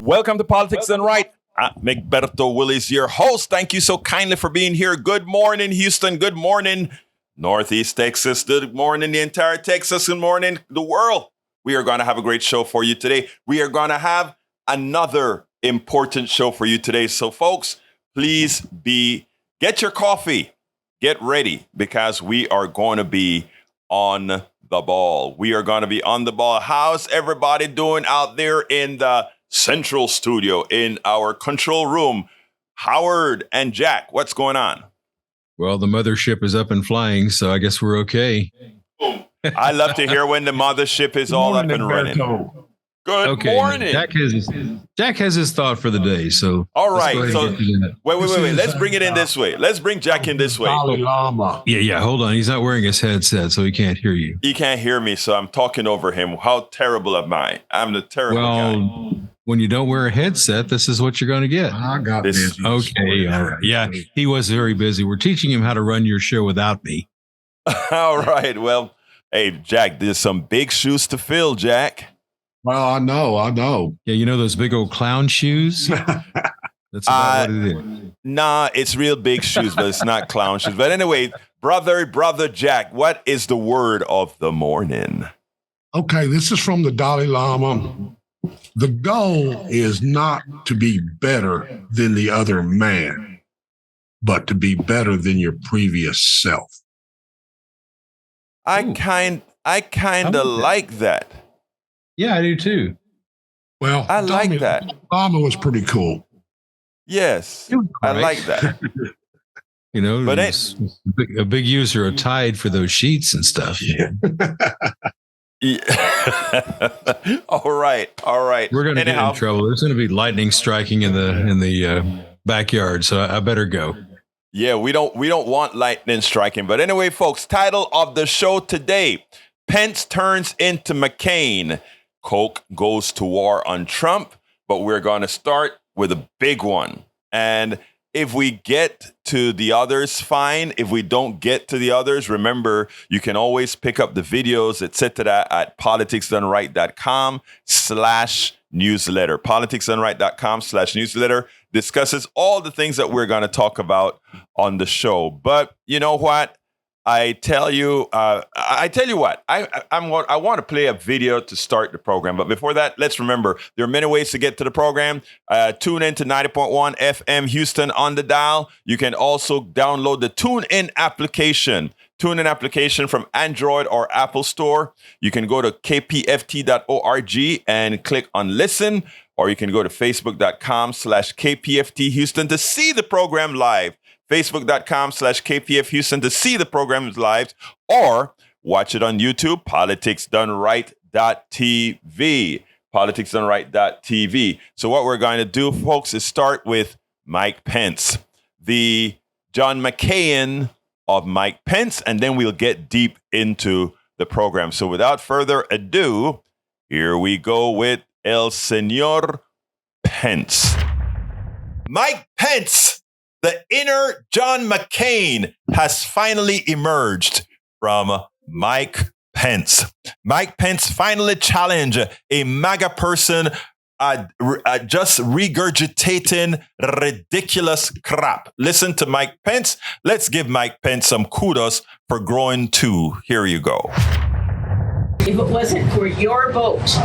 Welcome to Politics Done Right. McBerto Willis, your host. Thank you so kindly for being here. Good morning, Houston. Good morning, Northeast Texas. Good morning, the entire Texas. Good morning, the world. We are going to have a great show for you today. We are going to have another important show for you today. So, folks, please get your coffee, get ready, because we are going to be on the ball. We are going to be on the ball. How's everybody doing out there in the Central Studio, in our control room? Howard and Jack, what's going on? Well, the mothership is up and flying, so I guess we're okay. I love to hear when the mothership is all up and running. Good morning. Jack has his thought for the day. So all right. So wait. Let's bring it in this way. Let's bring Jack in this way. Yeah. Hold on. He's not wearing his headset, so he can't hear you. He can't hear me, so I'm talking over him. How terrible am I? I'm the terrible guy. When you don't wear a headset, this is what you're going to get. I got this. Okay. All right. Yeah, he was very busy. We're teaching him how to run your show without me. All right. Well, hey, Jack, there's some big shoes to fill, Jack. Well, I know. Yeah, you know those big old clown shoes? That's about what it is. Nah, it's real big shoes, but it's not clown shoes. But anyway, brother Jack, what is the word of the morning? Okay, this is from the Dalai Lama. The goal is not to be better than the other man, but to be better than your previous self. I kind of like that. Yeah, I do too. Well, I like that. Lama was pretty cool. Yes, I like that. You know, but a big user of Tide for those sheets and stuff. Yeah. All right. We're going to get in trouble. There's going to be lightning striking in the backyard, so I better go. Yeah, we don't want lightning striking. But anyway, folks, title of the show today: Pence turns into McCain. Koch goes to war on Trump. But we're going to start with a big one. And if we get to the others, fine. If we don't get to the others, remember, you can always pick up the videos, etc. at politicsdoneright.com/newsletter. politicsdoneright.com/newsletter discusses all the things that we're going to talk about on the show. But you know what? I tell you what. I want to play a video to start the program. But before that, let's remember there are many ways to get to the program. Tune in to 90.1 FM Houston on the dial. You can also download the TuneIn application. TuneIn application from Android or Apple Store. You can go to kpft.org and click on listen, or you can go to facebook.com/KPFT Houston to see the program live. Facebook.com/KPF Houston to see the programs live, or watch it on YouTube, politicsdoneright.tv. Politicsdoneright.tv. So what we're going to do, folks, is start with Mike Pence, the John McCain of Mike Pence, and then we'll get deep into the program. So without further ado, here we go with El Señor Pence. Mike Pence, the inner John McCain, has finally emerged from Mike Pence. Mike Pence finally challenged a MAGA person just regurgitating ridiculous crap. Listen to Mike Pence. Let's give Mike Pence some kudos for growing too. Here you go. If it wasn't for your vote,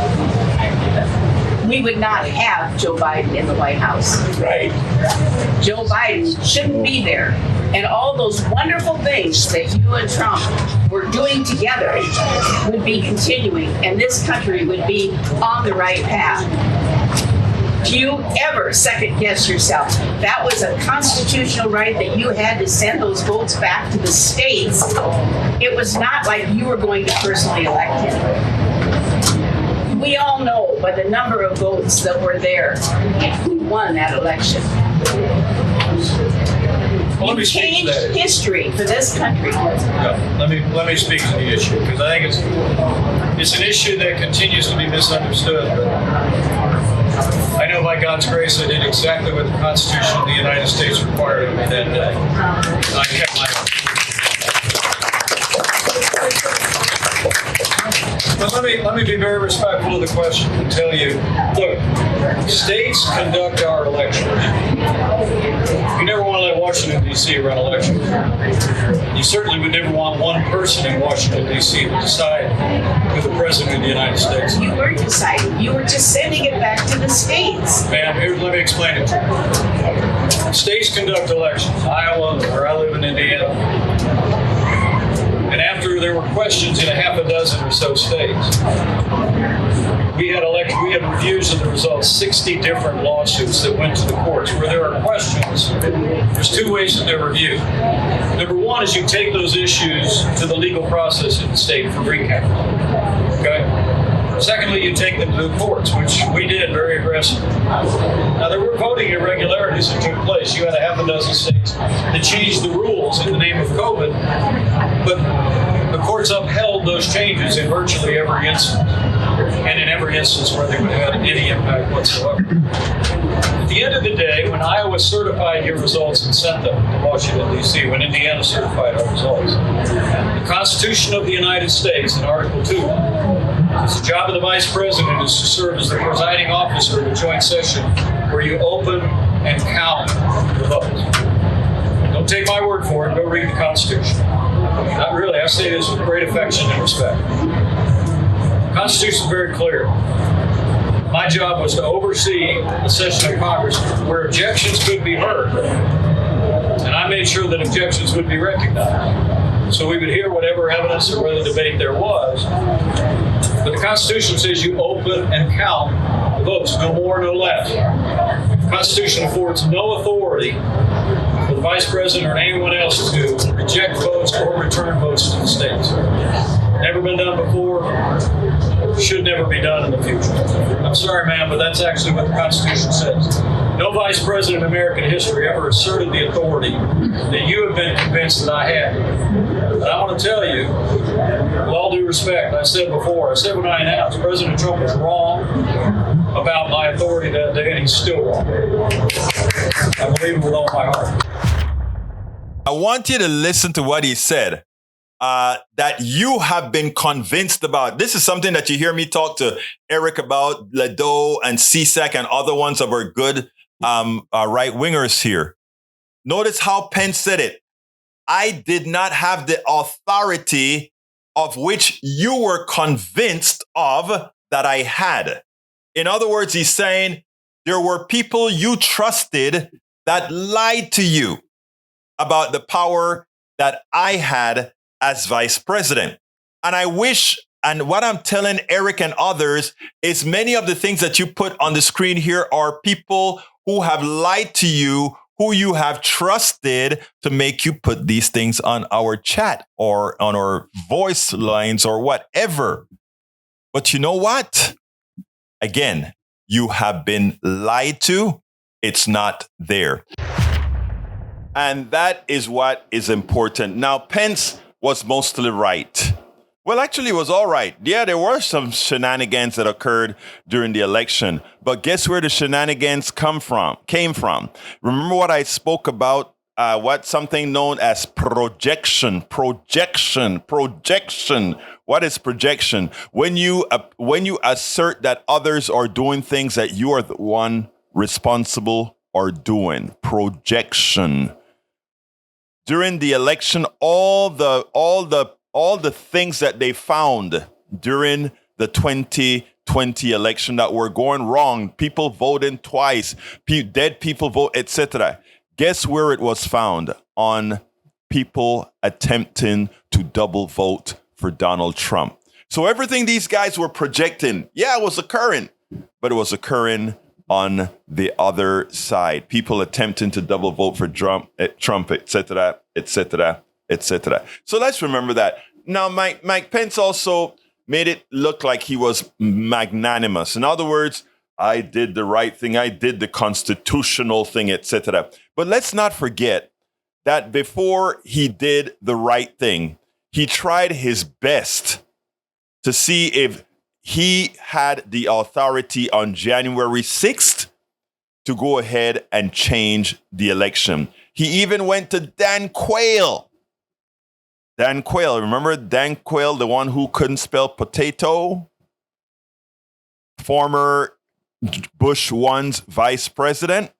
we would not have Joe Biden in the White House. Right. Joe Biden shouldn't be there. And all those wonderful things that you and Trump were doing together would be continuing, and this country would be on the right path. Do you ever second guess yourself? That was a constitutional right that you had to send those votes back to the states. It was not like you were going to personally elect him. We all know by the number of votes that were there who won that election. You changed history for this country. Yeah, let me speak to the issue, because I think it's an issue that continues to be misunderstood. But I know by God's grace I did exactly what the Constitution of the United States required of me that day. I kept my oath. But let me be very respectful of the question and tell you, look, States conduct our elections. You never want to let Washington, D.C. run elections. You certainly would never want one person in Washington, D.C. to decide who the President of the United States is. You weren't deciding. You were just sending it back to the states. Ma'am, here, let me explain it to you. States conduct elections. Iowa, where I live in Indiana. And after there were questions in a half a dozen or so states, we had reviews of the results, 60 different lawsuits that went to the courts where there are questions. There's two ways that they're reviewed. Number one is you take those issues to the legal process in the state for recount. Okay? Secondly, you take them to the courts, which we did very aggressively. Now, there were voting irregularities that took place. You had a half a dozen states that changed the rules in the name of COVID, but the courts upheld those changes in virtually every instance, and in every instance where they would have had any impact whatsoever. At the end of the day, when Iowa certified your results and sent them to Washington, D.C., when Indiana certified our results, the Constitution of the United States in Article 2, the job of the Vice President is to serve as the presiding officer of a joint session where you open and count the votes. Don't take my word for it. Go read the Constitution. Not really. I say this with great affection and respect. The Constitution is very clear. My job was to oversee a session of Congress where objections could be heard, and I made sure that objections would be recognized. So we would hear whatever evidence or whatever debate there was. But the Constitution says you open and count the votes, no more, no less. The Constitution affords no authority for the Vice President or anyone else to reject votes or return votes to the states. Never been done before, should never be done in the future. I'm sorry, ma'am, but that's actually what the Constitution says. No Vice President in American history ever asserted the authority that you have been convinced that I had. And I want to tell you, with all due respect, I said when I announced President Trump was wrong about my authority that day, and he's still wrong. I believe it with all my heart. I want you to listen to what he said. That you have been convinced about. This is something that you hear me talk to Eric about, Ledo and CSEC and other ones of our good right-wingers here. Notice how Pence said it. I did not have the authority of which you were convinced of that I had. In other words, he's saying there were people you trusted that lied to you about the power that I had as vice president. And I wish, and what I'm telling Eric and others is many of the things that you put on the screen here are people who have lied to you, who you have trusted to make you put these things on our chat or on our voice lines or whatever. But you know what? Again, you have been lied to. It's not there. And that is what is important. Now, Pence was mostly right. Well, actually, it was all right. Yeah, there were some shenanigans that occurred during the election. But guess where the shenanigans came from? Remember what I spoke about, something known as projection. What is projection? When you assert that others are doing things that you are the one responsible or doing. Projection. During the election, all the things that they found during the 2020 election that were going wrong, people voting twice, dead people vote, etc. Guess where it was found? On people attempting to double vote for Donald Trump. So everything these guys were projecting, it was occurring, but it was occurring on the other side. People attempting to double vote for Trump, etc., etc., etc. So let's remember that. Now, Mike Pence also made it look like he was magnanimous. In other words, I did the right thing. I did the constitutional thing, etc. But let's not forget that before he did the right thing, he tried his best to see if he had the authority on January 6th to go ahead and change the election. He even went to Dan Quayle. Dan Quayle, remember Dan Quayle, the one who couldn't spell potato? Former Bush 1's vice president.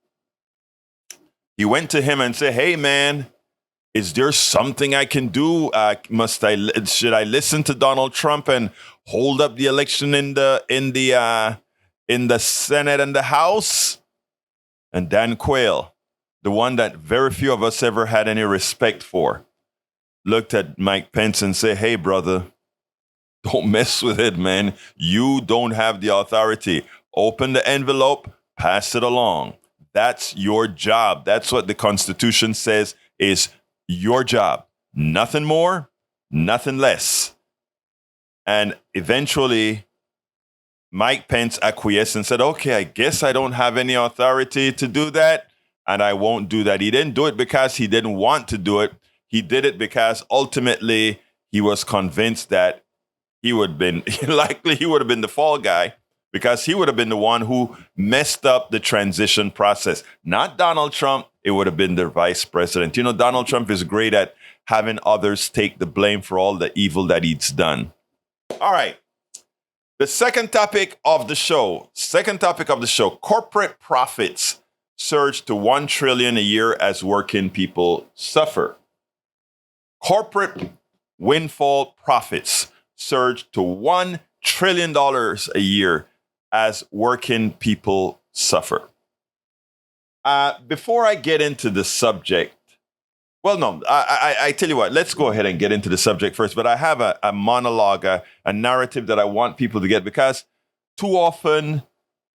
He went to him and said, "Hey, man, is there something I can do? Should I listen to Donald Trump and hold up the election in the Senate and the House?" And Dan Quayle, the one that very few of us ever had any respect for, looked at Mike Pence and said, "Hey, brother, don't mess with it, man. You don't have the authority. Open the envelope, pass it along. That's your job. That's what the Constitution says is your job. Nothing more, nothing less." And eventually, Mike Pence acquiesced and said, "Okay, I guess I don't have any authority to do that, and I won't do that." He didn't do it because he didn't want to do it. He did it because ultimately he was convinced that he would have been the fall guy, because he would have been the one who messed up the transition process. Not Donald Trump. It would have been the vice president. You know, Donald Trump is great at having others take the blame for all the evil that he's done. All right. The second topic of the show, corporate profits surge to $1 trillion a year as working people suffer. Corporate windfall profits surge to $1 trillion a year as working people suffer. Before I get into the subject, well, no, I tell you what, let's go ahead and get into the subject first. But I have a monologue, a narrative that I want people to get, because too often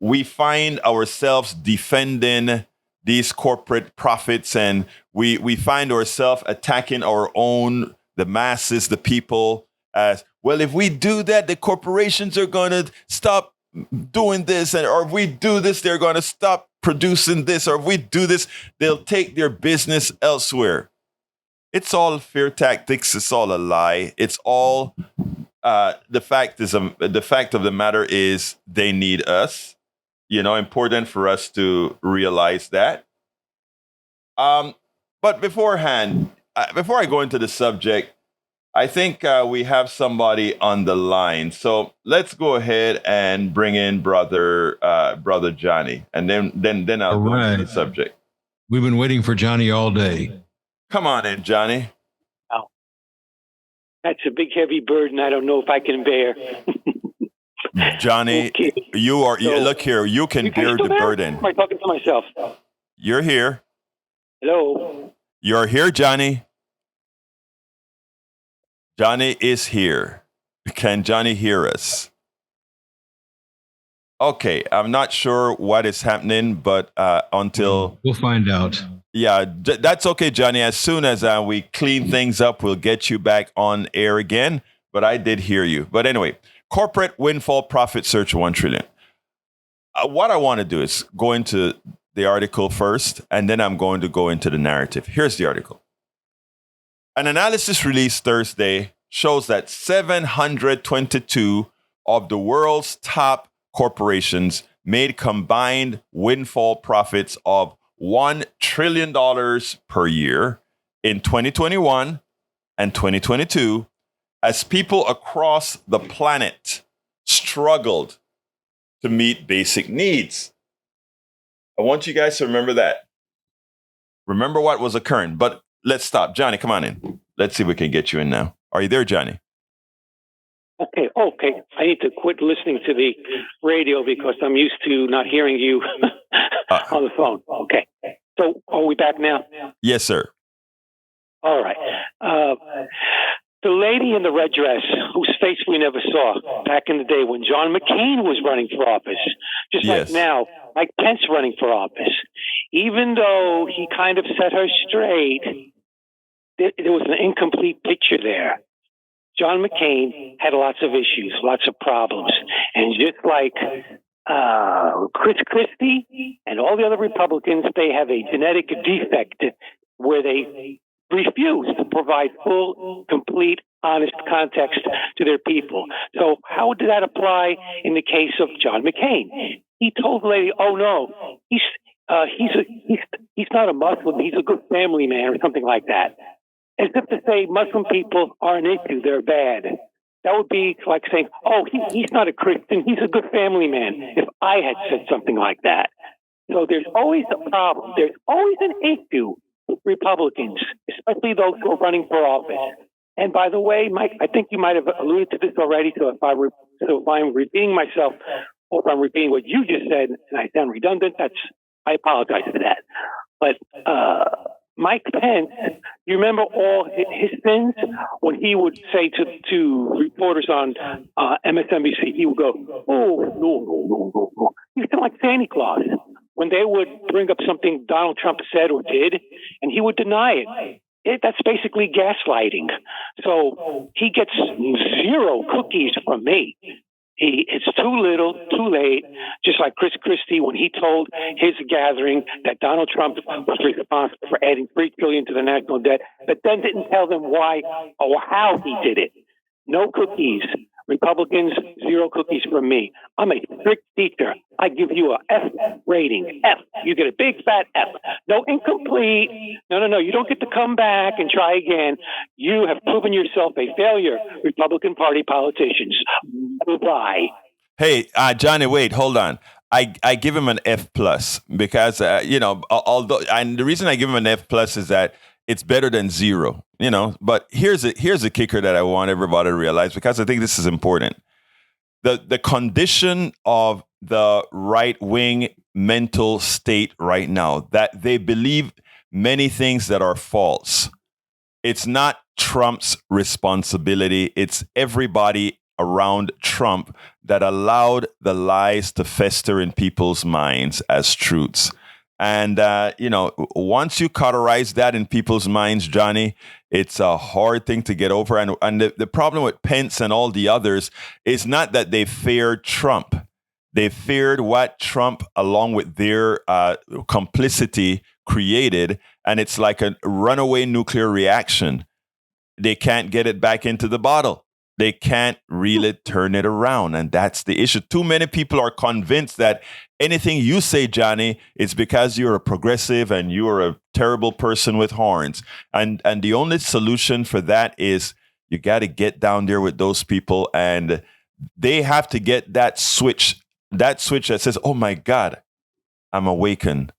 we find ourselves defending these corporate profits, and we find ourselves attacking the masses, the people, as, well, if we do that, the corporations are going to stop doing this, or if we do this, they're going to stop producing this, or if we do this, they'll take their business elsewhere. It's all fear tactics. It's all a lie. It's all the fact of the matter is they need us. You know, important for us to realize that. But beforehand, before I go into the subject, I think we have somebody on the line. So let's go ahead and bring in brother Johnny, and then I'll go into the subject. We've been waiting for Johnny all day. Come on in, Johnny. Oh, that's a big, heavy burden. I don't know if I can bear. Johnny, okay. Look here. You can bear the burden. Am I talking to myself? You're here. Hello. You're here, Johnny. Johnny is here. Can Johnny hear us? Okay, I'm not sure what is happening, but until... We'll find out. Yeah, that's okay, Johnny. As soon as we clean things up, we'll get you back on air again. But I did hear you. But anyway, corporate windfall profit surge $1 trillion. What I want to do is go into the article first, and then I'm going to go into the narrative. Here's the article. An analysis released Thursday shows that 722 of the world's top corporations made combined windfall profits of $1 trillion per year in 2021 and 2022 as people across the planet struggled to meet basic needs. I want you guys to remember that. Remember what was occurring, but let's stop. Johnny, come on in. Let's see if we can get you in now. Are you there, Johnny? Okay. I need to quit listening to the radio because I'm used to not hearing you on the phone. Okay. So are we back now? Yes, sir. All right. The lady in the red dress, whose face we never saw back in the day when John McCain was running for office, just Yes. like now, Mike Pence running for office, even though he kind of set her straight, there was an incomplete picture there. John McCain had lots of issues, lots of problems. And just like Chris Christie and all the other Republicans, they have a genetic defect where they refuse to provide full, complete, honest context to their people. So how did that apply in the case of John McCain? He told the lady, "Oh no, he's not a Muslim. He's a good family man," or something like that. As if to say Muslim people are an issue, they're bad. That would be like saying, oh, he's not a Christian. He's a good family man. If I had said something like that. So there's always a problem. There's always an issue with Republicans, especially those who are running for office. And by the way, Mike, I think you might have alluded to this already. So if I'm repeating myself, or if I'm repeating what you just said, and I sound redundant, I apologize for that. But Mike Pence, you remember all his sins when he would say to reporters on MSNBC, he would go, no. He sounded like Santa Claus when they would bring up something Donald Trump said or did, and he would deny it. That's basically gaslighting. So he gets 0 cookies from me. It's too little, too late, just like Chris Christie when he told his gathering that Donald Trump was responsible for adding $3 trillion to the national debt, but then didn't tell them why or how he did it. No cookies. Republicans, 0 cookies from me. I'm a strict teacher. I give you a F rating. F. You get a big fat F. No incomplete. No. You don't get to come back and try again. You have proven yourself a failure, Republican Party politicians. Goodbye. Hey, Johnny, wait, hold on. I give him an F plus because although, and the reason I give him an F plus is that it's better than 0, But here's a kicker that I want everybody to realize, because I think this is important. The condition of the right wing mental state right now, that they believe many things that are false. It's not Trump's responsibility. It's everybody around Trump that allowed the lies to fester in people's minds as truths. And, once you cauterize that in people's minds, Johnny, it's a hard thing to get over. And the problem with Pence and all the others is not that they feared Trump. They feared what Trump, along with their complicity, created. And it's like a runaway nuclear reaction. They can't get it back into the bottle. They can't really turn it around. And that's the issue. Too many people are convinced that anything you say, Johnny, is because you're a progressive and you're a terrible person with horns. And the only solution for that is you got to get down there with those people, and they have to get that switch that says, oh my God, I'm awakened.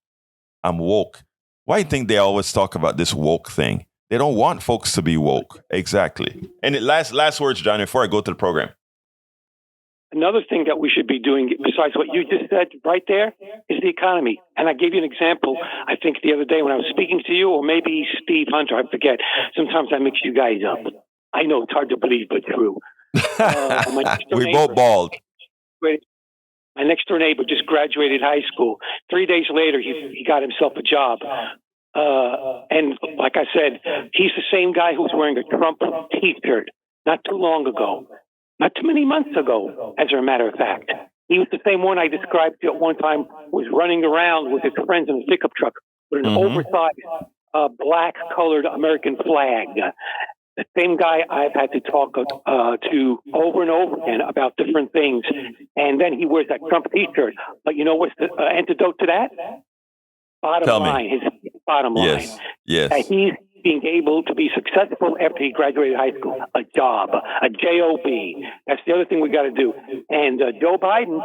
I'm woke. Why do you think they always talk about this woke thing? They don't want folks to be woke. Exactly. And last words, Johnny, before I go to the program. Another thing that we should be doing, besides what you just said right there, is the economy. And I gave you an example, I think, the other day when I was speaking to you, or maybe Steve Hunter, I forget. Sometimes I mix you guys up. I know it's hard to believe, but true. We're both bald. My next door neighbor just graduated high school. 3 days later, he got himself a job. And like I said, he's the same guy who was wearing a Trump t-shirt not too long ago, not too many months ago, as a matter of fact. He was the same one I described to you at one time, was running around with his friends in a pickup truck with an oversized black-colored American flag. The same guy I've had to talk to over and over again about different things. And then he wears that Trump t-shirt. But you know what's the antidote to that? Bottom line. His bottom line. Yes. He's being able to be successful after he graduated high school. A job, a job. That's the other thing we got to do. And Joe Biden,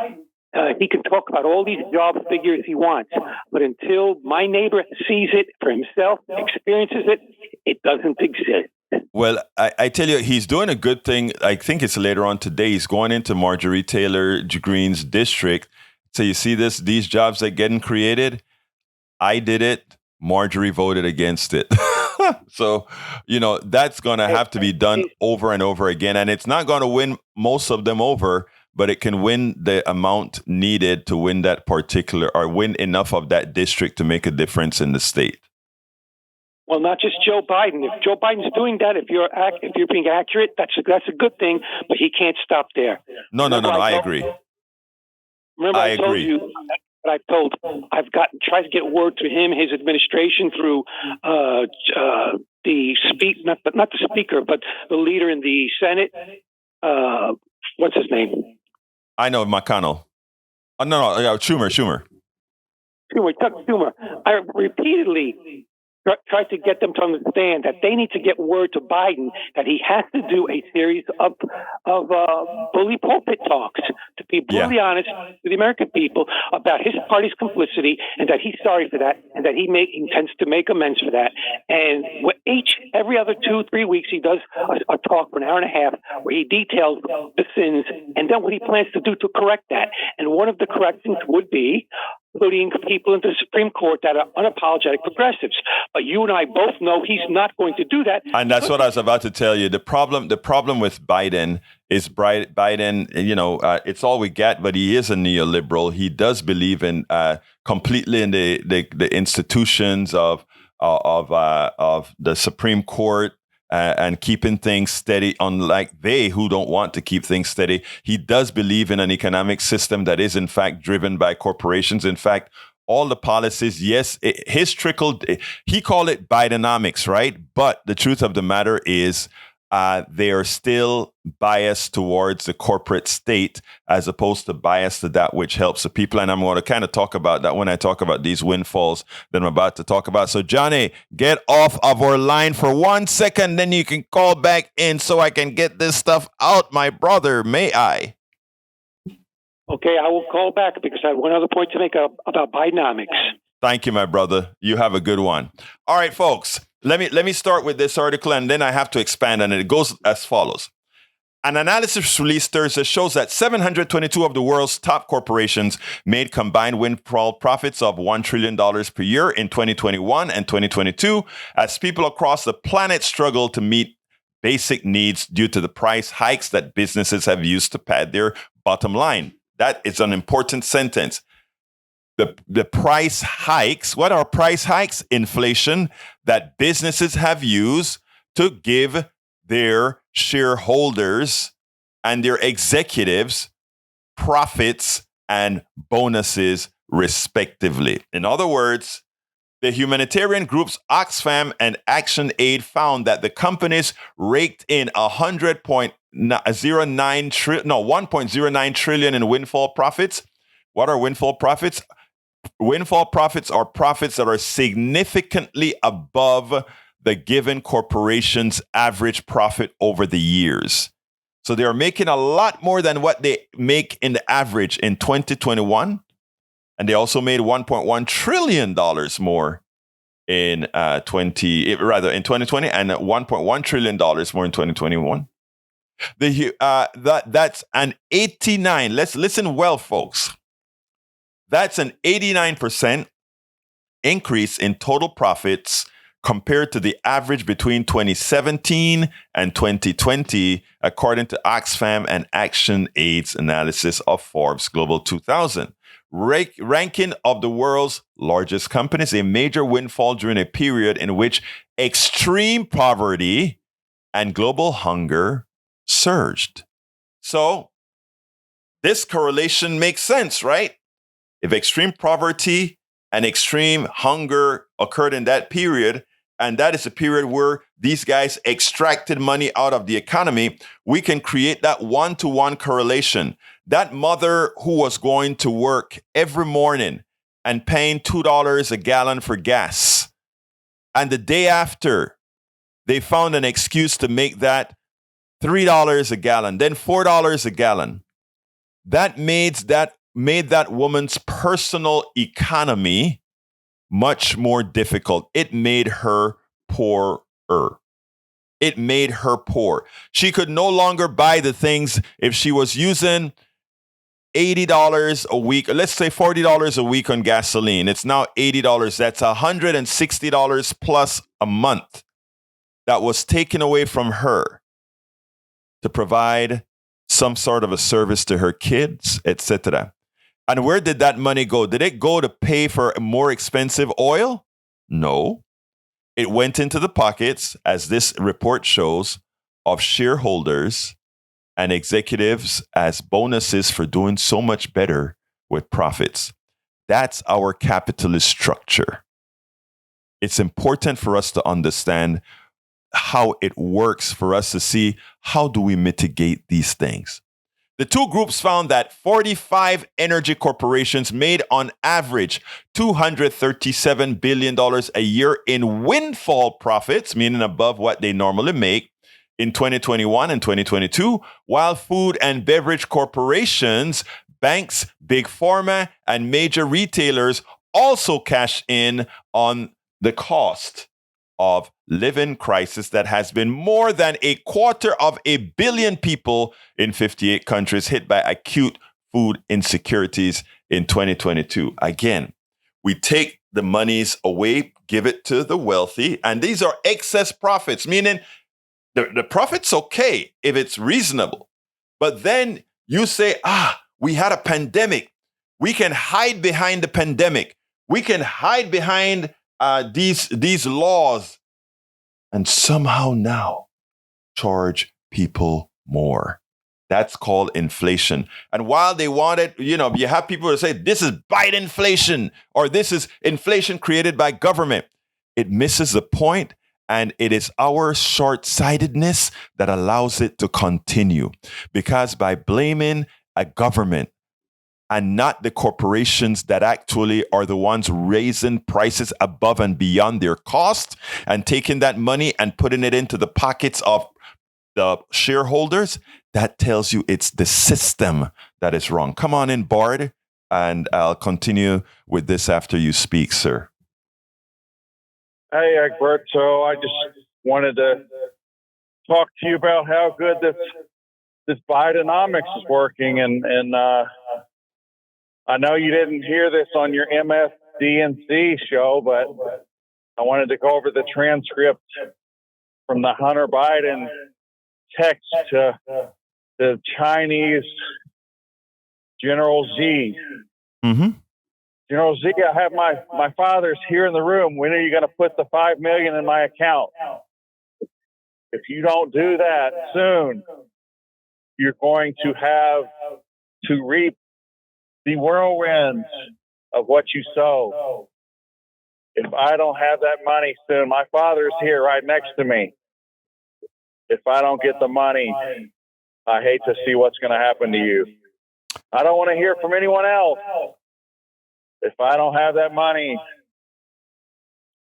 he can talk about all these job figures he wants, but until my neighbor sees it for himself, experiences it, it doesn't exist. Well, I tell you, he's doing a good thing. I think it's later on today. He's going into Marjorie Taylor Greene's district. So you see these jobs that are getting created. I did it. Marjorie voted against it. So, that's going to have to be done over and over again. And it's not going to win most of them over, but it can win the amount needed to win that particular, or win enough of that district to make a difference in the state. Well, not just Joe Biden. If Joe Biden's doing that, if you're being accurate, that's a good thing. But he can't stop there. No. I agree. Remember, I told you what I've tried to get word to him, his administration, through not the speaker, but the leader in the Senate. What's his name? I know, McConnell. Oh, no, Schumer. Chuck Schumer. I repeatedly tried to get them to understand that they need to get word to Biden that he has to do a series of bully pulpit talks to be brutally honest with the American people about his party's complicity, and that he's sorry for that, and that he intends to make amends for that. And every other 2-3 weeks, he does a talk for an hour and a half where he details the sins and then what he plans to do to correct that. And one of the corrections would be putting people into the Supreme Court that are unapologetic progressives. But you and I both know he's not going to do that. And that's what I was about to tell you. The problem with Biden is Biden, it's all we get, but he is a neoliberal. He does believe in completely in the institutions of the Supreme Court, and keeping things steady, unlike they who don't want to keep things steady. He does believe in an economic system that is, in fact, driven by corporations. In fact, all the policies, yes, he called it Bidenomics, right? But the truth of the matter is they are still biased towards the corporate state as opposed to biased to that which helps the people. And I'm going to kind of talk about that when I talk about these windfalls that I'm about to talk about. So, Johnny, get off of our line for 1 second, then you can call back in so I can get this stuff out, my brother. May I? Okay, I will call back because I have one other point to make about Bidenomics. Thank you, my brother. You have a good one. All right, folks. Let me start with this article, and then I have to expand on it. It goes as follows. An analysis released Thursday shows that 722 of the world's top corporations made combined windfall profits of $1 trillion per year in 2021 and 2022, as people across the planet struggle to meet basic needs due to the price hikes that businesses have used to pad their bottom line. That is an important sentence. The price hikes, what are price hikes? Inflation that businesses have used to give their shareholders and their executives profits and bonuses, respectively. In other words, the humanitarian groups Oxfam and ActionAid found that the companies raked in $1.09 trillion in windfall profits. What are windfall profits? Windfall profits are profits that are significantly above the given corporation's average profit over the years. So they are making a lot more than what they make in the average in 2021. And they also made $1.1 trillion more in 2020 and $1.1 trillion more in 2021. That's an 89. Let's listen well, folks. That's an 89% increase in total profits compared to the average between 2017 and 2020, according to Oxfam and ActionAid's analysis of Forbes Global 2000. Ranking of the world's largest companies, a major windfall during a period in which extreme poverty and global hunger surged. So this correlation makes sense, right? If extreme poverty and extreme hunger occurred in that period, and that is a period where these guys extracted money out of the economy, we can create that one-to-one correlation. That mother who was going to work every morning and paying $2 a gallon for gas, and the day after, they found an excuse to make that $3 a gallon, then $4 a gallon. That made that woman's personal economy much more difficult. It made her poorer. It made her poor. She could no longer buy the things if she was using $80 a week, let's say $40 a week on gasoline. It's now $80. That's $160 plus a month that was taken away from her to provide some sort of a service to her kids, etc. And where did that money go? Did it go to pay for more expensive oil? No. It went into the pockets, as this report shows, of shareholders and executives as bonuses for doing so much better with profits. That's our capitalist structure. It's important for us to understand how it works, for us to see how do we mitigate these things. The two groups found that 45 energy corporations made on average $237 billion a year in windfall profits, meaning above what they normally make, in 2021 and 2022, while food and beverage corporations, banks, big pharma, and major retailers also cash in on the cost of living crisis that has been more than 250 million people in 58 countries hit by acute food insecurities in 2022. Again, we take the monies away, give it to the wealthy, and these are excess profits, meaning the profit's okay if it's reasonable. But then you say, we had a pandemic. We can hide behind the pandemic. We can hide behind these laws and somehow now charge people more. That's called inflation. And while they wanted, you have people who say, this is Biden inflation, or this is inflation created by government. It misses the point. And it is our short-sightedness that allows it to continue. Because by blaming a government and not the corporations that actually are the ones raising prices above and beyond their cost and taking that money and putting it into the pockets of the shareholders, that tells you it's the system that is wrong. Come on in, Bard, and I'll continue with this after you speak, sir. Hey, Egbert. So I just wanted to talk to you about how good this Bidenomics is working, and I know you didn't hear this on your MSDNC show, but I wanted to go over the transcript from the Hunter Biden text to the Chinese General Xi. Mm-hmm. General Z, I have my father's here in the room. When are you going to put the $5 million in my account? If you don't do that soon, you're going to have to reap the whirlwinds of what you sow. If I don't have that money soon, my father's here right next to me. If I don't get the money, I hate to see what's going to happen to you. I don't want to hear from anyone else. If I don't have that money,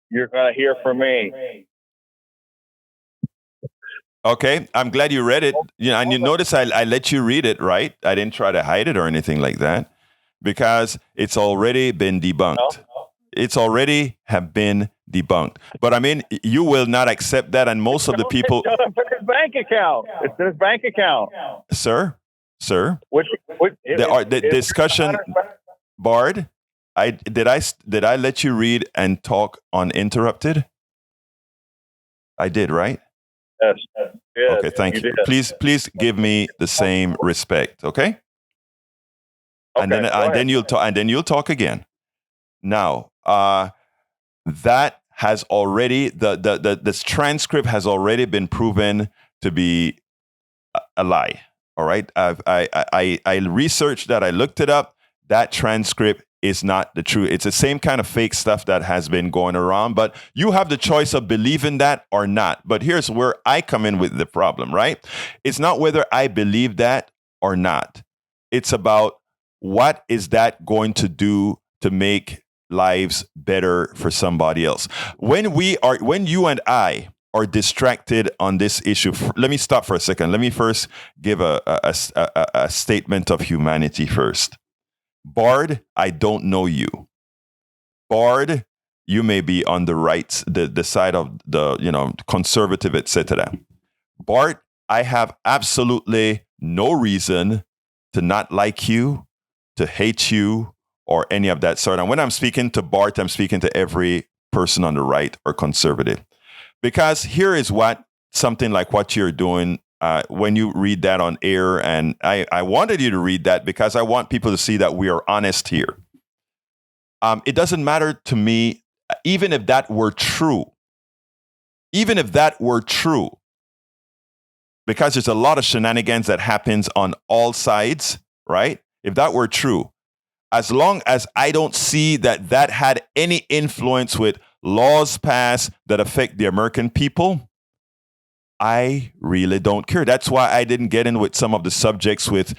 you're going to hear from me. Okay, I'm glad you read it. And you notice I let you read it, right? I didn't try to hide it or anything like that, because it's already been debunked. No. It's already have been debunked. But I mean, you will not accept that, and most of the people. It's in his bank account. It's in his bank account. Sir. The discussion, Bard. Did I let you read and talk uninterrupted? I did, right? Yes. Okay, thank you. Please give me the same respect, okay? And then you'll talk again. Now, that has already this transcript has already been proven to be a lie. All right, I researched that. I looked it up. That transcript is not the truth. It's the same kind of fake stuff that has been going around, but you have the choice of believing that or not. But here's where I come in with the problem, right? It's not whether I believe that or not. It's about what is that going to do to make lives better for somebody else. When you and I are distracted on this issue, let me stop for a second. Let me first give a statement of humanity first. Bard, I don't know you. Bard, you may be on the right, the side of the conservative, etc. Bart, I have absolutely no reason to not like you, to hate you, or any of that sort. And when I'm speaking to Bart, I'm speaking to every person on the right or conservative. Because here is what something like what you're doing when you read that on air, and I wanted you to read that because I want people to see that we are honest here. It doesn't matter to me, even if that were true, because there's a lot of shenanigans that happens on all sides, right? If that were true, as long as I don't see that had any influence with laws passed that affect the American people, I really don't care. That's why I didn't get in with some of the subjects with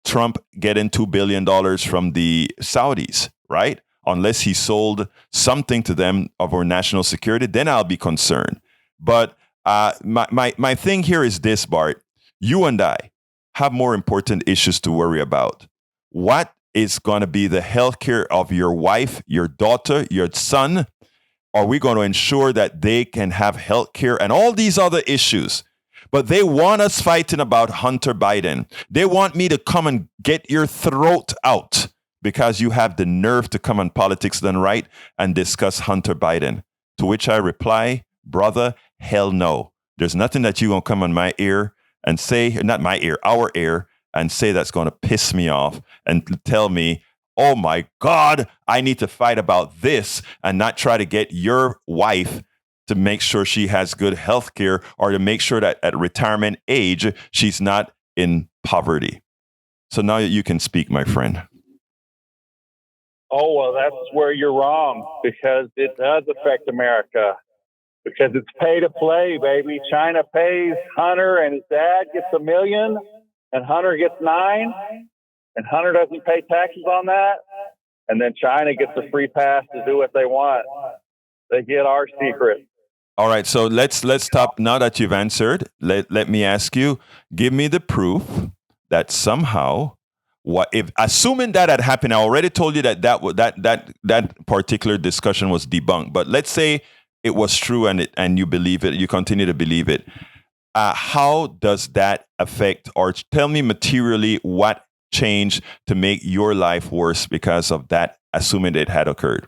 Trump getting $2 billion from the Saudis, right? Unless he sold something to them of our national security, then I'll be concerned. But my thing here is this, Bart. You and I have more important issues to worry about. What is going to be the health care of your wife, your daughter, your son? Are we going to ensure that they can have health care and all these other issues? But they want us fighting about Hunter Biden. They want me to come and get your throat out because you have the nerve to come on Politics Done Right and discuss Hunter Biden. To which I reply, brother, hell no. There's nothing that you're going to come on my ear and say, not my ear, our ear, and say that's going to piss me off and tell me, oh my God, I need to fight about this and not try to get your wife to make sure she has good health care or to make sure that at retirement age, she's not in poverty. So now you can speak, my friend. Oh, well, that's where you're wrong, because it does affect America. Because it's pay to play, baby. China pays Hunter and his dad gets $1 million and Hunter gets $9 million. And Hunter doesn't pay taxes on that, and then China gets a free pass to do what they want. They get our secret. All right, so let's stop. Now that you've answered, let me ask you, give me the proof that somehow, assuming that had happened, I already told you that particular discussion was debunked. But let's say it was true and you believe it, you continue to believe it. How does that affect, or tell me materially what change to make your life worse because of that, assuming it had occurred?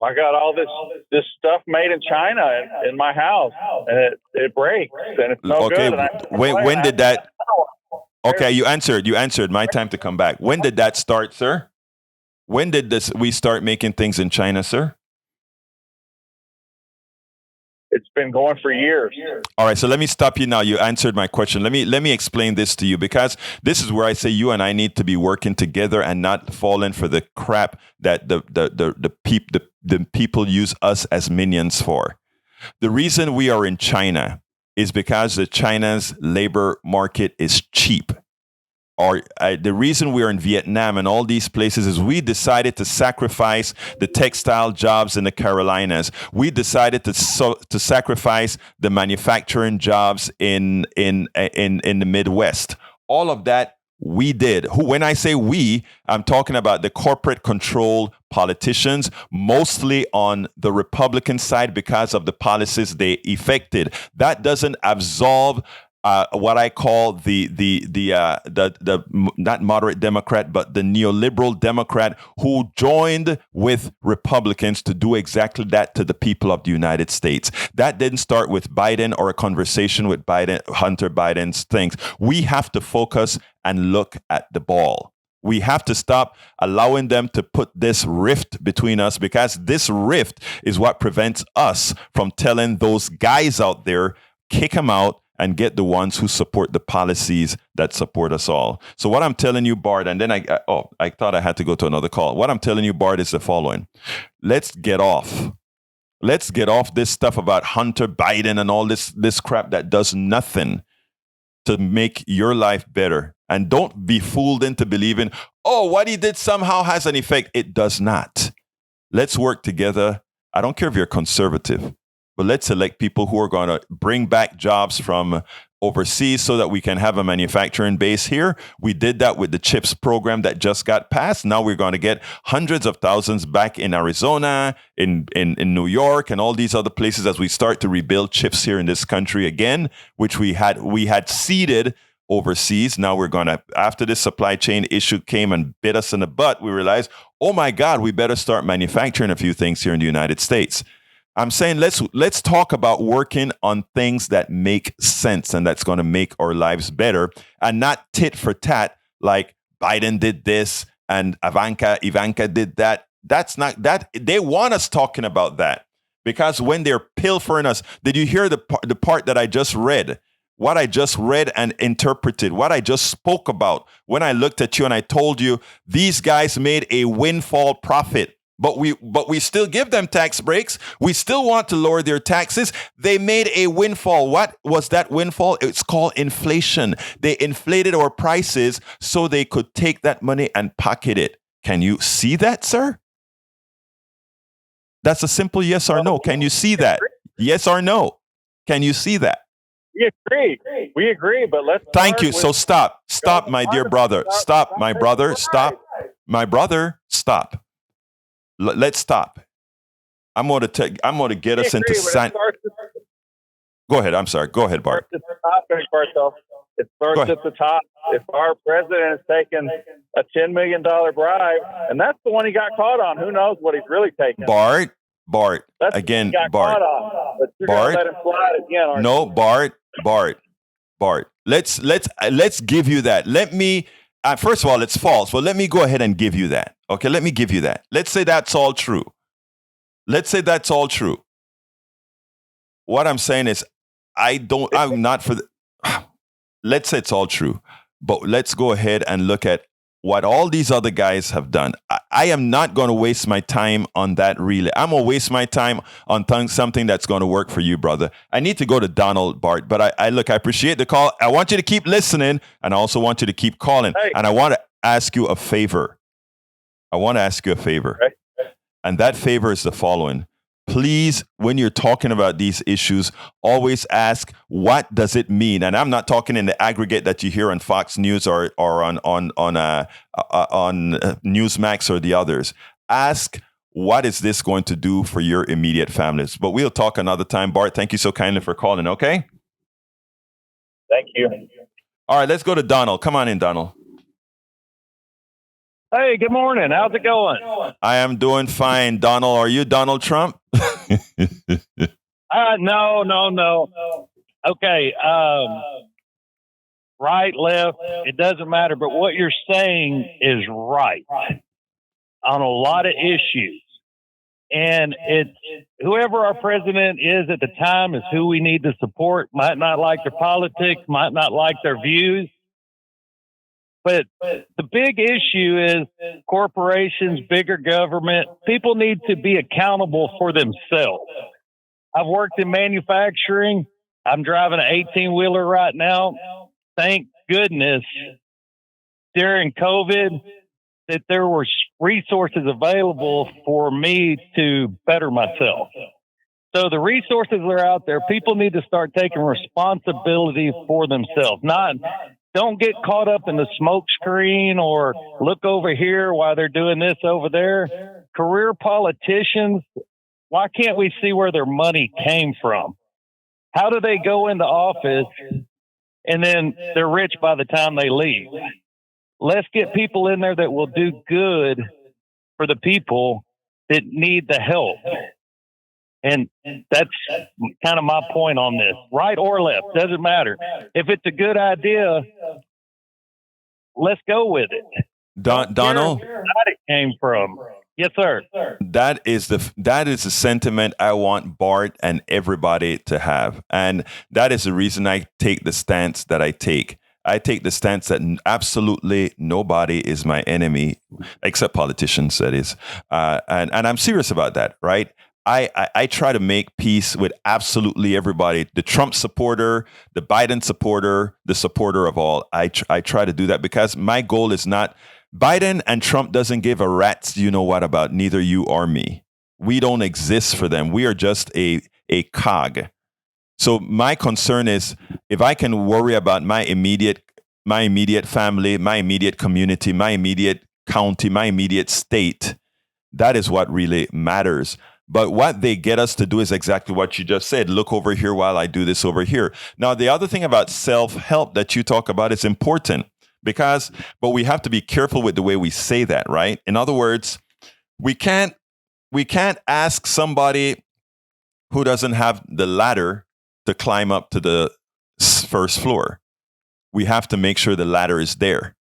I got all this stuff made in China in my house, and it breaks, and it's no good. When did that? Okay, you answered. My time to come back. When did that start, sir? When did we start making things in China, sir? It's been going for years. All right, so let me stop you now. You answered my question. Let me explain this to you, because this is where I say you and I need to be working together and not falling for the crap that the people use us as minions for. The reason we are in China is because China's labor market is cheap. Or the reason we're in Vietnam and all these places is we decided to sacrifice the textile jobs in the Carolinas. We decided to sacrifice the manufacturing jobs in the Midwest. All of that we did. When I say we, I'm talking about the corporate controlled politicians, mostly on the Republican side because of the policies they effected. That doesn't absolve what I call the not moderate Democrat, but the neoliberal Democrat who joined with Republicans to do exactly that to the people of the United States. That didn't start with Biden or a conversation with Hunter Biden's things. We have to focus and look at the ball. We have to stop allowing them to put this rift between us, because this rift is what prevents us from telling those guys out there, kick them out, and get the ones who support the policies that support us all. So what I'm telling you, Bart, and then I thought I had to go to another call. What I'm telling you, Bart, is the following. Let's get off. Let's get off this stuff about Hunter Biden and all this crap that does nothing to make your life better. And don't be fooled into believing, oh, what he did somehow has an effect. It does not. Let's work together. I don't care if you're conservative, but let's elect people who are going to bring back jobs from overseas so that we can have a manufacturing base here. We did that with the CHIPS program that just got passed. Now we're going to get hundreds of thousands back in Arizona, in New York, and all these other places as we start to rebuild chips here in this country again, which we had seeded overseas. Now we're going to, after this supply chain issue came and bit us in the butt, we realized, oh my God, we better start manufacturing a few things here in the United States. I'm saying let's talk about working on things that make sense and that's going to make our lives better, and not tit for tat like Biden did this and Ivanka did that. That's not that. They want us talking about that because when they're pilfering us, did you hear the part that I just read? What I just read and interpreted, what I just spoke about when I looked at you and I told you these guys made a windfall profit but we still give them tax breaks. We still want to lower their taxes. They made a windfall. What was that windfall? It's called inflation. They inflated our prices so they could take that money and pocket it. Can you see that, sir? That's a simple yes or no. Can you see that? Yes or no? Can you see that? We agree, but let's. Thank you. So stop, my dear brother. Stop, my brother. Stop, my brother. Stop. Let's stop. I'm going to get us into san. Go ahead. I'm sorry. Go ahead, Bart. It starts at the top. If our president is taking a $10 million bribe, and that's the one he got caught on, who knows what he's really taking? Bart. That's Again, what he got Bart. caught on, but you're Bart. gonna let him slide again, aren't No, you? Bart. Let's give you that. Let me. First of all, it's false, but let me go ahead and give you that. Okay, let me give you that. Let's say that's all true. What I'm saying is, I'm not for the. Let's say it's all true, but let's go ahead and look at what all these other guys have done. I am not going to waste my time on that really. I'm going to waste my time on something that's going to work for you, brother. I need to go to Donald, Bart, but I appreciate the call. I want you to keep listening, and I also want you to keep calling. Hey. And I want to ask you a favor. Okay. And that favor is the following. Please, when you're talking about these issues, always ask, what does it mean? And I'm not talking in the aggregate that you hear on Fox News or on Newsmax or the others. Ask, what is this going to do for your immediate families? But we'll talk another time. Bart, thank you so kindly for calling, okay? Thank you. All right, let's go to Donald. Come on in, Donald. Hey, good morning. How's it going? I am doing fine. Donald, are you Donald Trump? No. Okay. Right, left, it doesn't matter. But what you're saying is right on a lot of issues. And it's whoever our president is at the time is who we need to support. Might not like their politics, might not like their views. But the big issue is corporations, bigger government. People need to be accountable for themselves. I've worked in manufacturing. I'm driving an 18-wheeler right now. Thank goodness during COVID that there were resources available for me to better myself. So the resources are out there. People need to start taking responsibility for themselves. Don't get caught up in the smoke screen or look over here while they're doing this over there. Career politicians, why can't we see where their money came from? How do they go into office and then they're rich by the time they leave? Let's get people in there that will do good for the people that need the help. And that's kind of my point on this. Right or left, doesn't matter. If it's a good idea, let's go with it. Donald, where it came from. Yes, sir. that is the sentiment I want Bart and everybody to have. And that is the reason I take the stance that I take. I take the stance that absolutely nobody is my enemy, except politicians, that is. And I'm serious about that, right? I try to make peace with absolutely everybody, the Trump supporter, the Biden supporter, the supporter of all. I try to do that because my goal is not Biden and Trump doesn't give a rat's you know what about neither you or me. We don't exist for them. We are just a cog. So my concern is if I can worry about my immediate family, my immediate community, my immediate county, my immediate state, that is what really matters. But what they get us to do is exactly what you just said. Look over here while I do this over here. Now, the other thing about self-help that you talk about is important but we have to be careful with the way we say that, right? In other words, we can't ask somebody who doesn't have the ladder to climb up to the first floor. We have to make sure the ladder is there.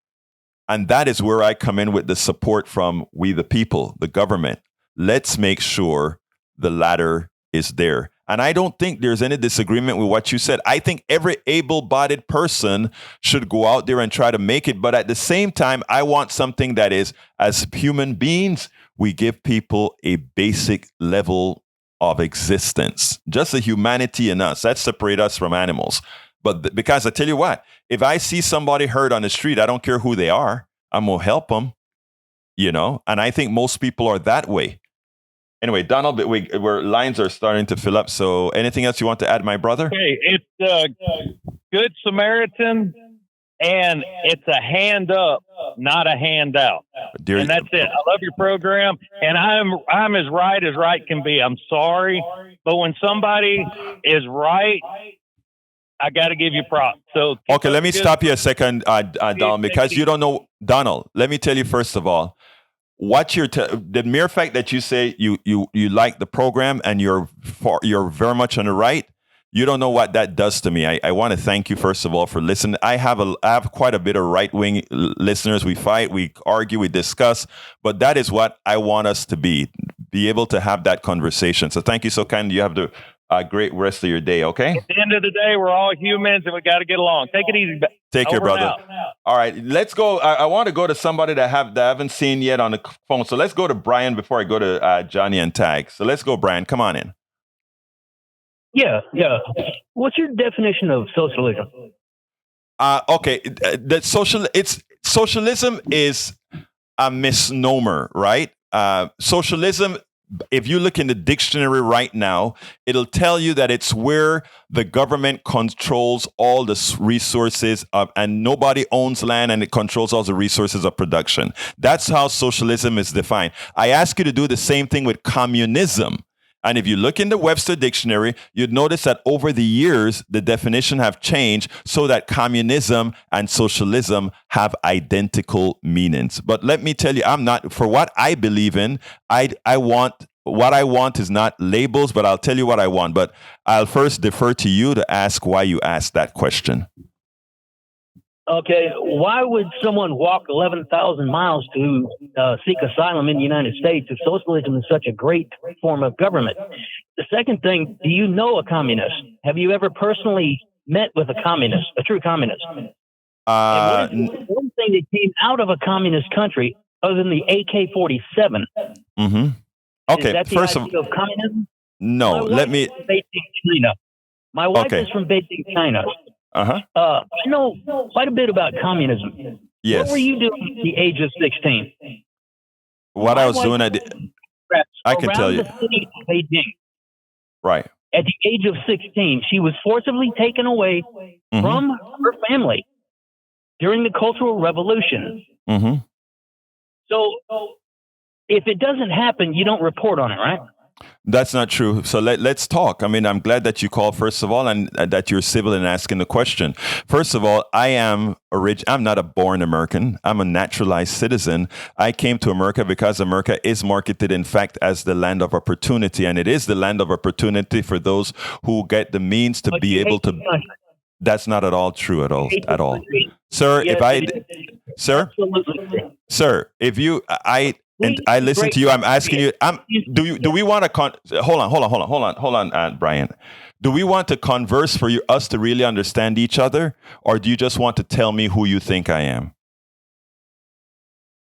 And that is where I come in with the support from we the people, the government. Let's make sure the ladder is there. And I don't think there's any disagreement with what you said. I think every able-bodied person should go out there and try to make it. But at the same time, I want something that is, as human beings, we give people a basic level of existence, just the humanity in us. That separates us from animals. But because I tell you what, if I see somebody hurt on the street, I don't care who they are, I'm going to help them, and I think most people are that way. Anyway, Donald, where lines are starting to fill up. So anything else you want to add, my brother? Hey, it's Good Samaritan, and it's a hand up, not a handout. And that's it. I love your program, and I'm as right can be. I'm sorry, but when somebody is right, I got to give you props. So okay, let me stop you a second, Donald, because you don't know. Donald, let me tell you first of all, the mere fact that you say you like the program and you're very much on the right, you don't know what that does to me. I want to thank you first of all for listening. I have quite a bit of right wing listeners. We fight, we argue, we discuss, but that is what I want us to be able to have that conversation. So thank you so kind. You have the great rest of your day. Okay. At the end of the day, we're all humans and we got to get along. Take it easy. Take care, brother. All right, let's go. I want to go to somebody that I haven't seen yet on the phone. So let's go to Brian before I go to Johnny and Tag. So let's go, Brian. Come on in. Yeah. What's your definition of socialism? Okay, socialism is a misnomer, right? Socialism, if you look in the dictionary right now, it'll tell you that it's where the government controls all the resources and nobody owns land and it controls all the resources of production. That's how socialism is defined. I ask you to do the same thing with communism. And if you look in the Webster Dictionary, you'd notice that over the years, the definition have changed so that communism and socialism have identical meanings. But let me tell you, for what I believe in, what I want is not labels, but I'll tell you what I want. But I'll first defer to you to ask why you asked that question. Okay, why would someone walk 11,000 miles to seek asylum in the United States if socialism is such a great form of government? The second thing, do you know a communist? Have you ever personally met with a communist, a true communist? And what is the one thing that came out of a communist country other than the AK-47? Mm-hmm. Okay, is that the idea of communism? No, let me. My wife is from Beijing, China. Uh-huh. I know quite a bit about communism. Yes. What were you doing at the age of 16? What I was doing, I can tell you. The city of Beijing. Right. At the age of 16, she was forcibly taken away from her family during the Cultural Revolution. Mm-hmm. So if it doesn't happen, you don't report on it, right? That's not true. So let's talk. I mean, I'm glad that you called, first of all, and that you're civil in asking the question. First of all, I'm not a born American. I'm a naturalized citizen. I came to America because America is marketed, in fact, as the land of opportunity. And it is the land of opportunity for those who get the means to be able to. That's not at all true at all. Sir, and I listen to you. I'm asking you. Do we want to hold on, Brian? Do we want to converse for us to really understand each other, or do you just want to tell me who you think I am?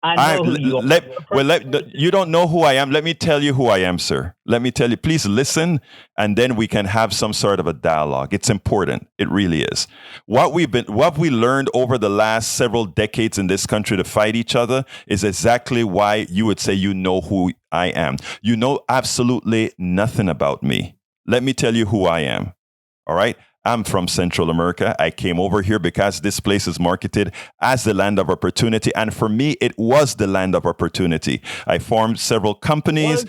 I know who you are. You don't know who I am. Let me tell you who I am, sir. Let me tell you. Please listen, and then we can have some sort of a dialogue. It's important. It really is. What we learned over the last several decades in this country to fight each other is exactly why you would say you know who I am. You know absolutely nothing about me. Let me tell you who I am. All right? I'm from Central America. I came over here because this place is marketed as the land of opportunity. And for me, it was the land of opportunity. I formed several companies.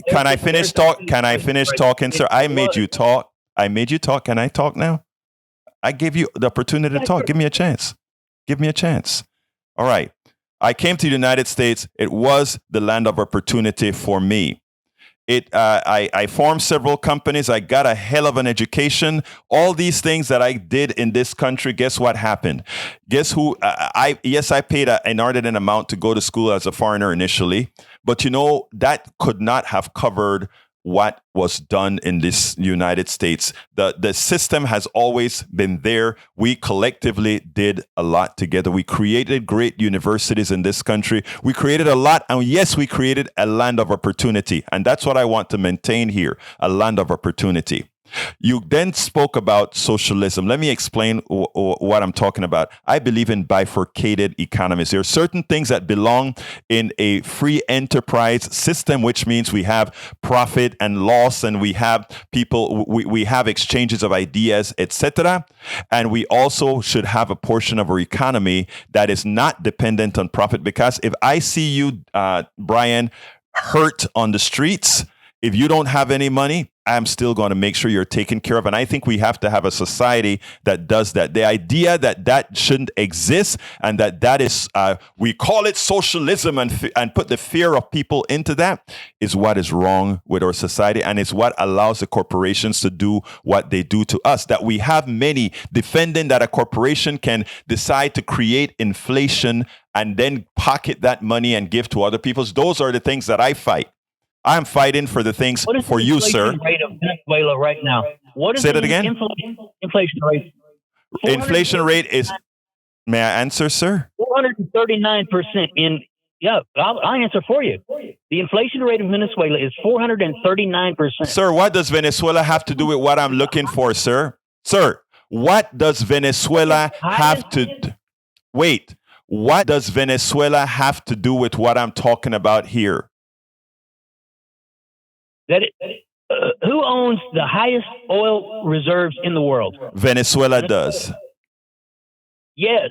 Can I finish talking, sir? I made you talk. Can I talk now? I gave you the opportunity to talk. Give me a chance. All right. I came to the United States. It was the land of opportunity for me. I formed several companies. I got a hell of an education. All these things that I did in this country, guess what happened? Guess who? I paid an inordinate amount to go to school as a foreigner initially, but that could not have covered what was done in this United States. The system has always been there. We collectively did a lot together. We created great universities in this country. We created a lot. And yes, we created a land of opportunity. And that's what I want to maintain here, a land of opportunity. You then spoke about socialism. Let me explain what I'm talking about. I believe in bifurcated economies. There are certain things that belong in a free enterprise system, which means we have profit and loss, and we have people, we have exchanges of ideas, etc. And we also should have a portion of our economy that is not dependent on profit. Because if I see you, Brian, hurt on the streets, if you don't have any money, I'm still going to make sure you're taken care of. And I think we have to have a society that does that. The idea that that shouldn't exist and that is, we call it socialism and put the fear of people into that is what is wrong with our society. And it's what allows the corporations to do what they do to us. That we have many defending that a corporation can decide to create inflation and then pocket that money and give to other people. Those are the things that I fight. I'm fighting for the things for you, sir. What is the inflation rate of Venezuela right now? What is Say that again? Inflation rate. Inflation rate is, may I answer, sir? 439% I'll answer for you. The inflation rate in Venezuela is 439%. Sir, what does Venezuela have to do with what I'm looking for, sir? Sir, what does Venezuela have to... Wait, what does Venezuela have to do with what I'm talking about here? Who owns the highest oil reserves in the world? Venezuela does. Yes.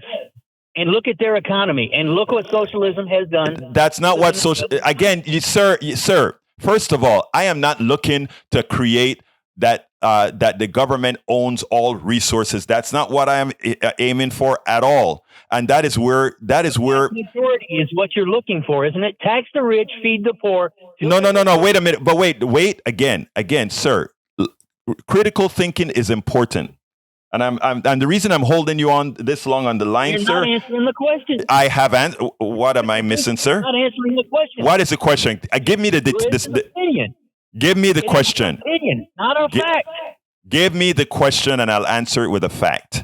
And look at their economy and look what socialism has done. That's not what again, sir, first of all, I am not looking to create that the government owns all resources. That's not what I am aiming for at all. And that is where majority is what you're looking for, isn't it? Tax the rich, feed the poor. No. Wait a minute. But wait again, sir. Critical thinking is important. And the reason I'm holding you on this long on the line, You're sir. not answering the question. I have what am I missing, sir? You're not answering the question. What is the question? Give me the opinion. Give me the question. Opinion, not a fact. Give me the question and I'll answer it with a fact.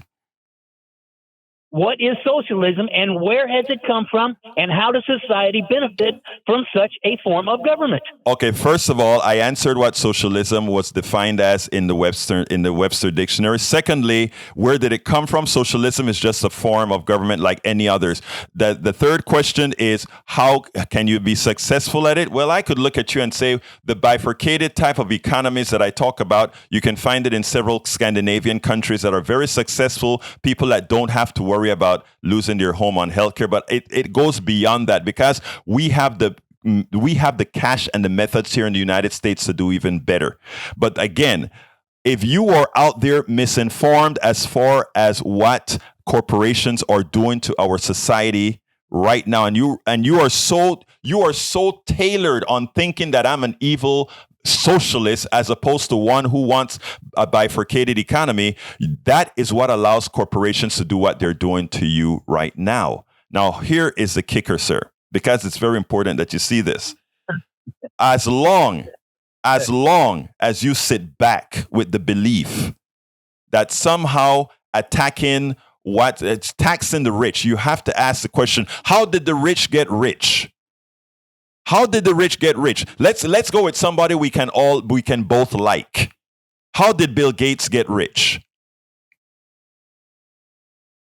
What is socialism and where has it come from and how does society benefit from such a form of government? Okay, first of all, I answered what socialism was defined as in the Webster dictionary. Secondly, where did it come from? Socialism is just a form of government like any others. The third question is, how can you be successful at it? Well, I could look at you and say the bifurcated type of economies that I talk about, you can find it in several Scandinavian countries that are very successful, people that don't have to worry about losing their home on healthcare, but it goes beyond that because we have the cash and the methods here in the United States to do even better. But again, if you are out there misinformed as far as what corporations are doing to our society right now, and you are so tailored on thinking that I'm an evil socialist as opposed to one who wants a bifurcated economy, that is what allows corporations to do what they're doing to you right now. Now, here is the kicker, sir, because it's very important that you see this. As long as you sit back with the belief that somehow attacking it's taxing the rich, you have to ask the question, how did the rich get rich? How did the rich get rich? Let's go with somebody we can both like. How did Bill Gates get rich?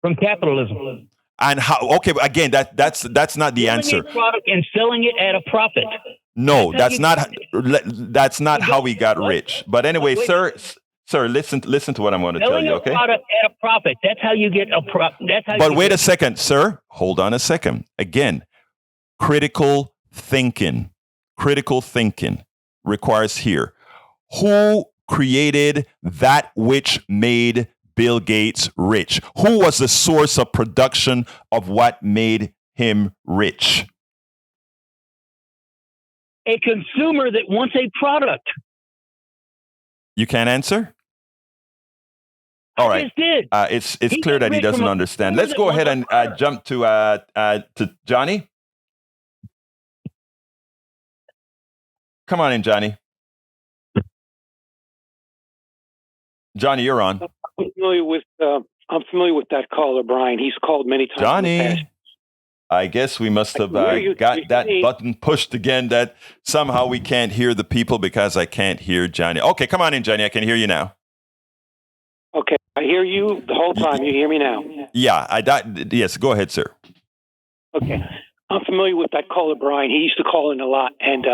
From capitalism. And how? Okay, again, that's not the answer. Product and selling it at a profit. No, that's not how we got rich. But anyway, sir, listen to what I'm going to tell you. Okay. Selling a product at a profit. That's how you get a profit. But wait a second, sir. Hold on a second. Again, critical thinking requires here. Who created that which made Bill Gates rich? Who was the source of production of what made him rich? A consumer that wants a product. You can't answer? All right. It's clear that he doesn't understand. Let's go ahead and jump to Johnny. Come on in, Johnny. Johnny, you're on. I'm familiar with that caller, Brian. He's called many times. Johnny, in the past. I guess we must have got that button pushed again that somehow we can't hear the people because I can't hear Johnny. Okay, come on in, Johnny. I can hear you now. Okay, I hear you the whole time. You hear me now? Yeah, yes, go ahead, sir. Okay. I'm familiar with that caller, Brian. He used to call in a lot, and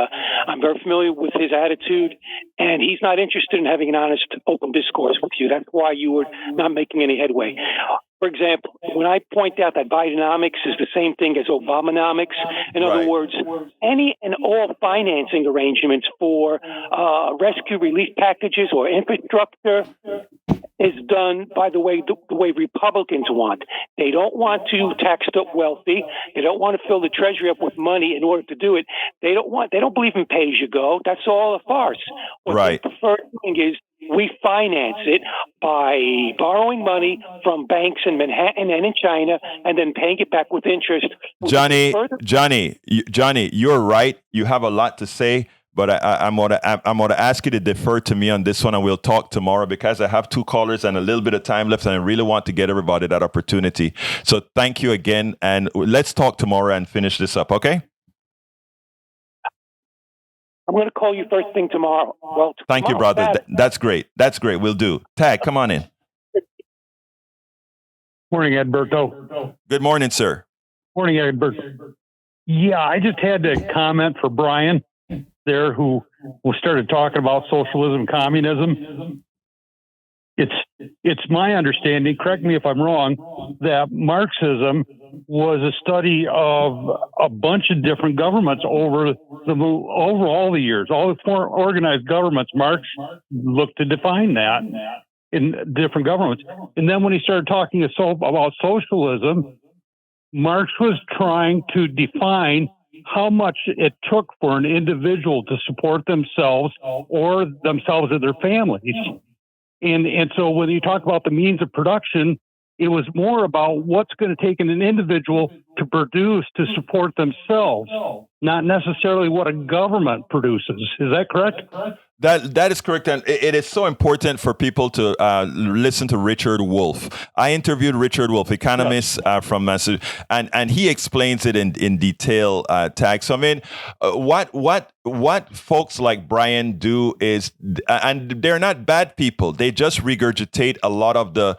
I'm very familiar with his attitude, and he's not interested in having an honest, open discourse with you. That's why you were not making any headway. For example, when I point out that Bidenomics is the same thing as Obamanomics, in other words, any and all financing arrangements for rescue relief packages or infrastructure is done by the way Republicans want. They don't want to tax the wealthy. They don't want to fill the treasury up with money in order to do it. They don't believe in pay as you go. That's all a farce. What they prefer doing is we finance it by borrowing money from banks in Manhattan and in China and then paying it back with interest. Johnny, you're right. You have a lot to say. But I'm gonna ask you to defer to me on this one, and we'll talk tomorrow because I have two callers and a little bit of time left, and I really want to get everybody that opportunity. So thank you again, and let's talk tomorrow and finish this up, okay? I'm going to call you first thing tomorrow. Well, thank you, brother. That's great. That's great. We'll do. Tag, come on in. Morning, Edberto. Good morning, sir. Morning, Edberto. Yeah, I just had to comment for Brian there who started talking about socialism, communism. It's my understanding, correct me if I'm wrong, that Marxism was a study of a bunch of different governments over all the years, all the foreign organized governments. Marx looked to define that in different governments. And then when he started talking about socialism, Marx was trying to define how much it took for an individual to support themselves or themselves or their families. And so when you talk about the means of production, it was more about what's going to take an individual to produce to support themselves, not necessarily what a government produces. Is that correct? That is correct, and it is so important for people to listen to Richard Wolff. I interviewed Richard Wolff, economist from Massachusetts, and he explains it in detail. Tag. So I mean, what folks like Brian do is, and they're not bad people. They just regurgitate a lot of the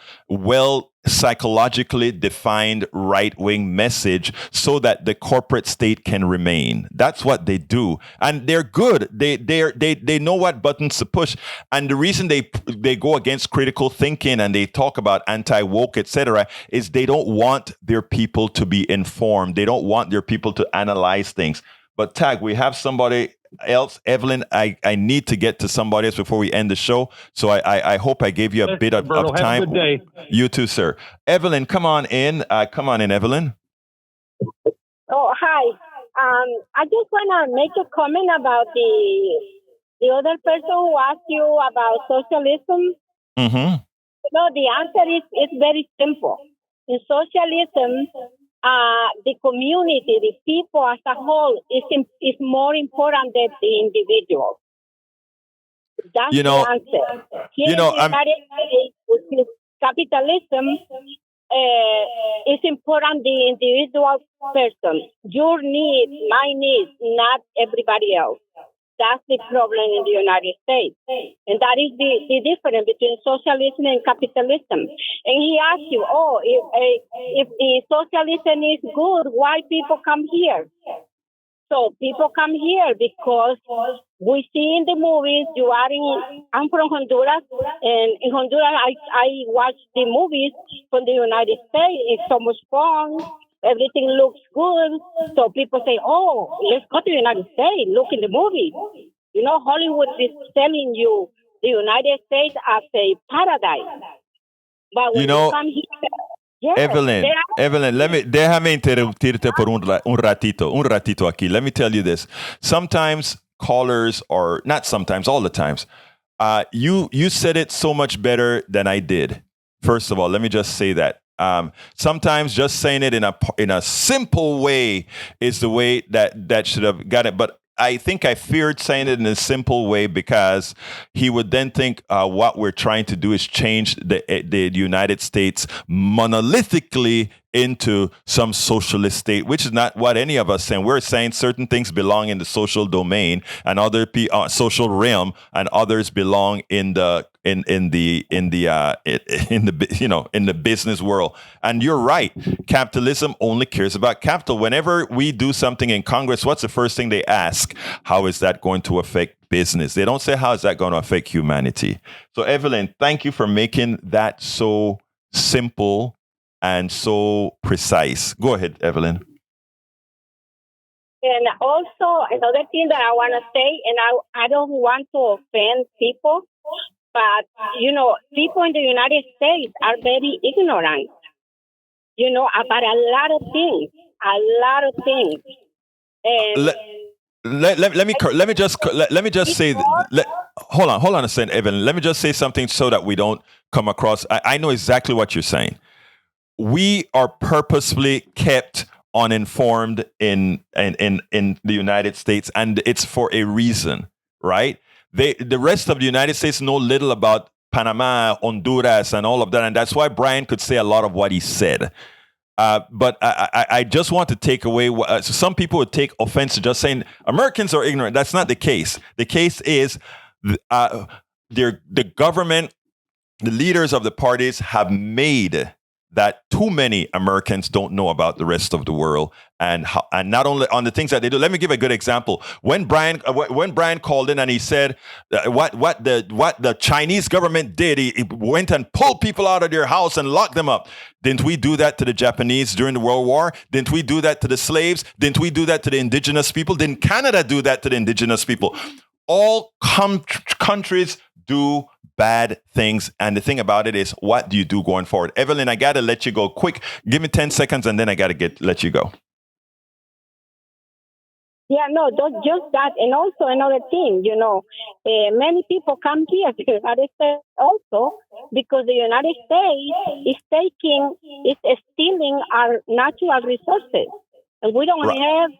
psychologically defined right-wing message so that the corporate state can remain. That's what they do, and they're good. They know what buttons to push, and the reason they go against critical thinking and they talk about anti-woke, etc., is they don't want their people to be informed. They don't want their people to analyze things. But Tag, we have somebody else. Evelyn, I need to get to somebody else before we end the show. So I hope I gave you a bit of time. Have a good day. You too, sir. Evelyn, come on in. Evelyn. Oh, hi. I just want to make a comment about the other person who asked you about socialism. Mm-hmm. The answer is very simple. In socialism, the community, the people as a whole, is more important than the individual. That's the answer. Here in the United States, which is capitalism, is important the individual person. Your need, my need, not everybody else. That's the problem in the United States. And that is the difference between socialism and capitalism. And he asked you, if the socialism is good, why people come here? So people come here because we see in the movies, I'm from Honduras, and in Honduras, I watch the movies from the United States. It's so much fun. Everything looks good. So people say, let's go to the United States, look in the movie. Hollywood is telling you the United States as a paradise. But when you come here, Evelyn, déjame interrumpirte por un ratito aquí. Let me tell you this. Sometimes callers are, not sometimes, all the times, you said it so much better than I did. First of all, let me just say that. Sometimes just saying it in a simple way is the way that should have got it. But I think I feared saying it in a simple way because he would then think what we're trying to do is change the United States monolithically into some socialist state, which is not what any of us saying. We're saying certain things belong in the social domain and other social realm, and others belong in the business world. And you're right. Capitalism only cares about capital. Whenever we do something in Congress, what's the first thing they ask? How is that going to affect business? They don't say, how is that going to affect humanity? So, Evelyn, thank you for making that so simple and so precise. Go ahead, Evelyn. And also, another thing that I want to say, and I don't want to offend people, but, people in the United States are very ignorant, about a lot of things. And let me just say, hold on a second, Evelyn. Let me just say something so that we don't come across. I know exactly what you're saying. We are purposefully kept uninformed in the United States, and it's for a reason, right? The rest of the United States know little about Panama, Honduras, and all of that, and that's why Brian could say a lot of what he said. But I just want to take away. So some people would take offense to just saying Americans are ignorant. That's not the case. The case is the government, the leaders of the parties have made that too many Americans don't know about the rest of the world, and not only on the things that they do. Let me give a good example. When Brian called in and he said what the Chinese government did, he went and pulled people out of their house and locked them up. Didn't we do that to the Japanese during the World War? Didn't we do that to the slaves? Didn't we do that to the indigenous people? Didn't Canada do that to the indigenous people? All countries do bad things. And the thing about it is, what do you do going forward? Evelyn, I got to let you go quick. Give me 10 seconds and then I got to let you go. Yeah, no, just that. And also another thing, many people come here to the United States also because the United States is stealing our natural resources. And we don't have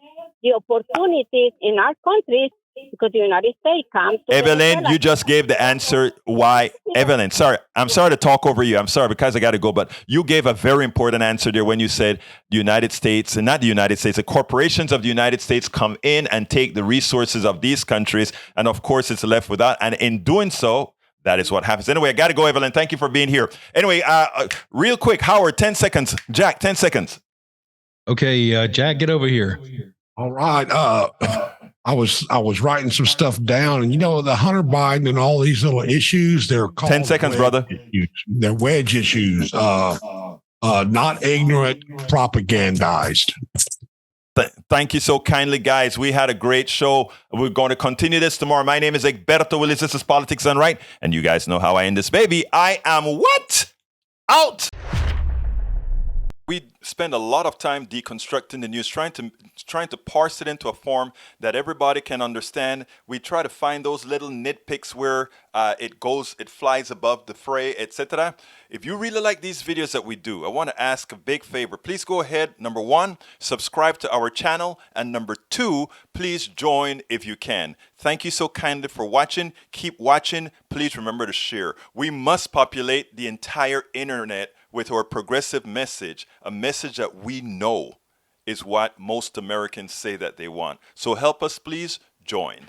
the opportunities in our countries because the United States comes to Evelyn, you just gave the answer why. Evelyn, I'm sorry to talk over you. I'm sorry because I got to go, but you gave a very important answer there when you said the United States, and not the United States, the corporations of the United States come in and take the resources of these countries, and of course it's left without, and in doing so, that is what happens. Anyway, I got to go, Evelyn. Thank you for being here. Anyway, real quick, Howard, 10 seconds. Jack, 10 seconds. Okay, Jack, get over here. All right. I was writing some stuff down, and the Hunter Biden and all these little issues, they're called 10 seconds, brother. Issues. They're wedge issues, not ignorant, propagandized. Thank you so kindly, guys. We had a great show. We're going to continue this tomorrow. My name is Egberto Willis. This is Politics Done Right, and you guys know how I end this baby. I am what? Out. We spend a lot of time deconstructing the news, trying to parse it into a form that everybody can understand. We try to find those little nitpicks where it flies above the fray, etc. If you really like these videos that we do, I want to ask a big favor. Please go ahead. Number 1, subscribe to our channel. And number 2, please join if you can. Thank you so kindly for watching. Keep watching. Please remember to share. We must populate the entire internet with our progressive message, a message that we know is what most Americans say that they want. So help us, please join.